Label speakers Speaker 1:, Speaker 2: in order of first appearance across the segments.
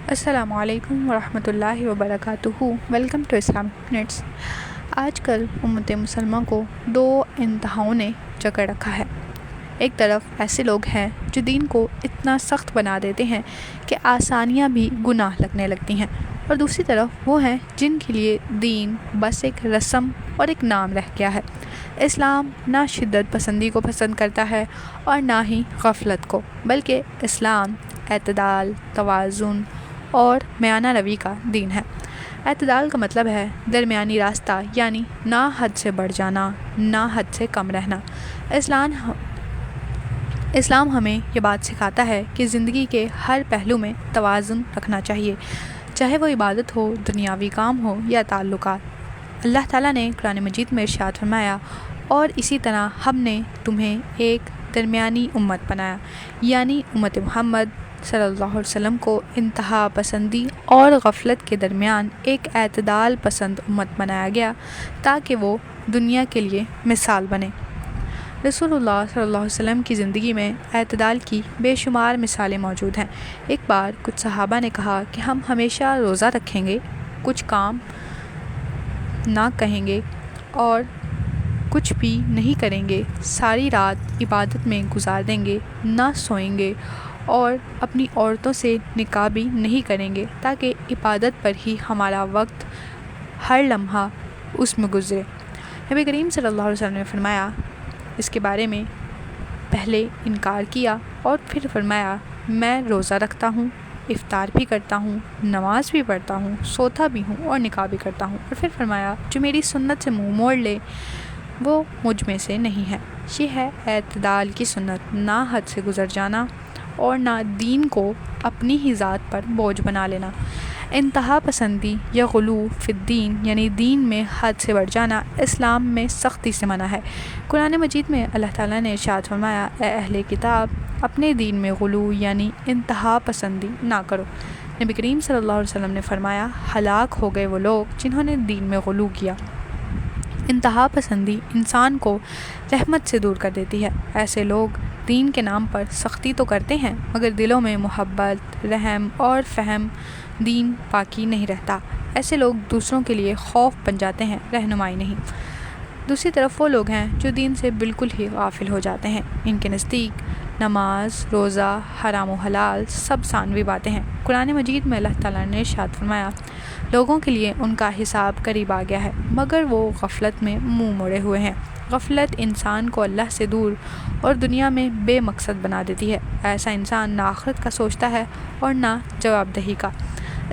Speaker 1: السلام علیکم ورحمۃ اللہ وبرکاتہ۔ Welcome to Islamic minutes. آج کل امت مسلمہ کو دو انتہاؤں نے جکڑ رکھا ہے۔ ایک طرف ایسے لوگ ہیں جو دین کو اتنا سخت بنا دیتے ہیں کہ آسانیاں بھی گناہ لگنے لگتی ہیں، اور دوسری طرف وہ ہیں جن کے لیے دین بس ایک رسم اور ایک نام رہ گیا ہے۔ اسلام نہ شدت پسندی کو پسند کرتا ہے اور نہ ہی غفلت کو، بلکہ اسلام اعتدال، توازن اور میانہ روی کا دین ہے۔ اعتدال کا مطلب ہے درمیانی راستہ، یعنی نہ حد سے بڑھ جانا، نہ حد سے کم رہنا۔ اسلام ہمیں یہ بات سکھاتا ہے کہ زندگی کے ہر پہلو میں توازن رکھنا چاہیے، چاہے وہ عبادت ہو، دنیاوی کام ہو یا تعلقات۔ اللہ تعالیٰ نے قرآن مجید میں ارشاد فرمایا، اور اسی طرح ہم نے تمہیں ایک درمیانی امت بنایا، یعنی امت محمد صلی اللہ علیہ وسلم کو انتہا پسندی اور غفلت کے درمیان ایک اعتدال پسند امت بنایا گیا تاکہ وہ دنیا کے لیے مثال بنے۔ رسول اللہ صلی اللہ علیہ وسلم کی زندگی میں اعتدال کی بے شمار مثالیں موجود ہیں۔ ایک بار کچھ صحابہ نے کہا کہ ہم ہمیشہ روزہ رکھیں گے، کچھ کام نہ کہیں گے اور کچھ بھی نہیں کریں گے، ساری رات عبادت میں گزار دیں گے، نہ سوئیں گے اور اپنی عورتوں سے نکاح بھی نہیں کریں گے تاکہ عبادت پر ہی ہمارا وقت ہر لمحہ اس میں گزرے۔ نبی کریم صلی اللہ علیہ وسلم نے فرمایا، اس کے بارے میں پہلے انکار کیا اور پھر فرمایا، میں روزہ رکھتا ہوں، افطار بھی کرتا ہوں، نماز بھی پڑھتا ہوں، سوتا بھی ہوں اور نکاح بھی کرتا ہوں، اور پھر فرمایا، جو میری سنت سے منہ موڑ لے وہ مجھ میں سے نہیں ہے۔ یہ ہے اعتدال کی سنت، نہ حد سے گزر جانا اور نہ دین کو اپنی ہی ذات پر بوجھ بنا لینا۔ انتہا پسندی یا غلو فی الدین، یعنی دین میں حد سے بڑھ جانا، اسلام میں سختی سے منع ہے۔ قرآن مجید میں اللہ تعالیٰ نے ارشاد فرمایا، اے اہل کتاب، اپنے دین میں غلو یعنی انتہا پسندی نہ کرو۔ نبی کریم صلی اللہ علیہ وسلم نے فرمایا، ہلاک ہو گئے وہ لوگ جنہوں نے دین میں غلو کیا۔ انتہا پسندی انسان کو رحمت سے دور کر دیتی ہے۔ ایسے لوگ دین کے نام پر سختی تو کرتے ہیں مگر دلوں میں محبت، رحم اور فہم دین باقی نہیں رہتا۔ ایسے لوگ دوسروں کے لیے خوف بن جاتے ہیں، رہنمائی نہیں۔ دوسری طرف وہ لوگ ہیں جو دین سے بالکل ہی غافل ہو جاتے ہیں۔ ان کے نزدیک نماز، روزہ، حرام و حلال سب ثانوی باتیں ہیں۔ قرآن مجید میں اللہ تعالیٰ نے ارشاد فرمایا، لوگوں کے لیے ان کا حساب قریب آ گیا ہے مگر وہ غفلت میں منہ موڑے ہوئے ہیں۔ غفلت انسان کو اللہ سے دور اور دنیا میں بے مقصد بنا دیتی ہے۔ ایسا انسان نہ آخرت کا سوچتا ہے اور نہ جواب دہی کا۔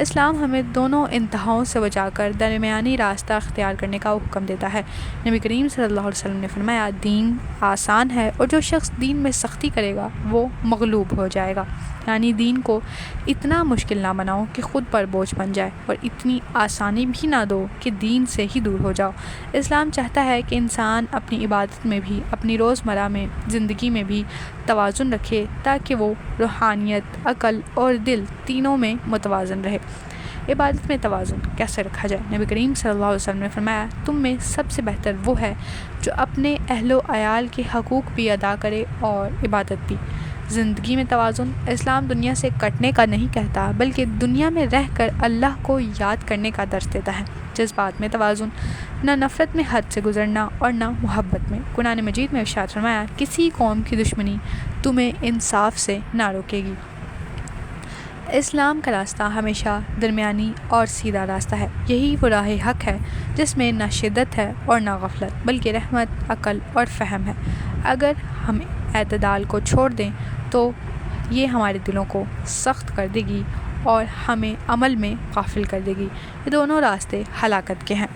Speaker 1: اسلام ہمیں دونوں انتہاؤں سے بچا کر درمیانی راستہ اختیار کرنے کا حکم دیتا ہے۔ نبی کریم صلی اللہ علیہ وسلم نے فرمایا، دین آسان ہے اور جو شخص دین میں سختی کرے گا وہ مغلوب ہو جائے گا، یعنی دین کو اتنا مشکل نہ بناؤ کہ خود پر بوجھ بن جائے اور اتنی آسانی بھی نہ دو کہ دین سے ہی دور ہو جاؤ۔ اسلام چاہتا ہے کہ انسان اپنی عبادت میں بھی، اپنی روزمرہ میں زندگی میں بھی توازن رکھے تاکہ وہ روحانیت، عقل اور دل تینوں میں متوازن رہے۔ عبادت میں توازن کیسے رکھا جائے؟ نبی کریم صلی اللہ علیہ وسلم نے فرمایا، تم میں سب سے بہتر وہ ہے جو اپنے اہل و عیال کے حقوق بھی ادا کرے اور عبادت بھی۔ زندگی میں توازن اسلام دنیا سے کٹنے کا نہیں کہتا بلکہ دنیا میں رہ کر اللہ کو یاد کرنے کا درس دیتا ہے۔ جذبات میں توازن، نہ نفرت میں حد سے گزرنا اور نہ محبت میں۔ قرآن مجید میں ارشاد فرمایا، کسی قوم کی دشمنی تمہیں انصاف سے نہ روکے گی۔ اسلام کا راستہ ہمیشہ درمیانی اور سیدھا راستہ ہے۔ یہی وہ راہ حق ہے جس میں نہ شدت ہے اور نہ غفلت، بلکہ رحمت، عقل اور فہم ہے۔ اگر ہم اعتدال کو چھوڑ دیں تو یہ ہمارے دلوں کو سخت کر دے گی اور ہمیں عمل میں غافل کر دے گی۔ یہ دونوں راستے ہلاکت کے ہیں۔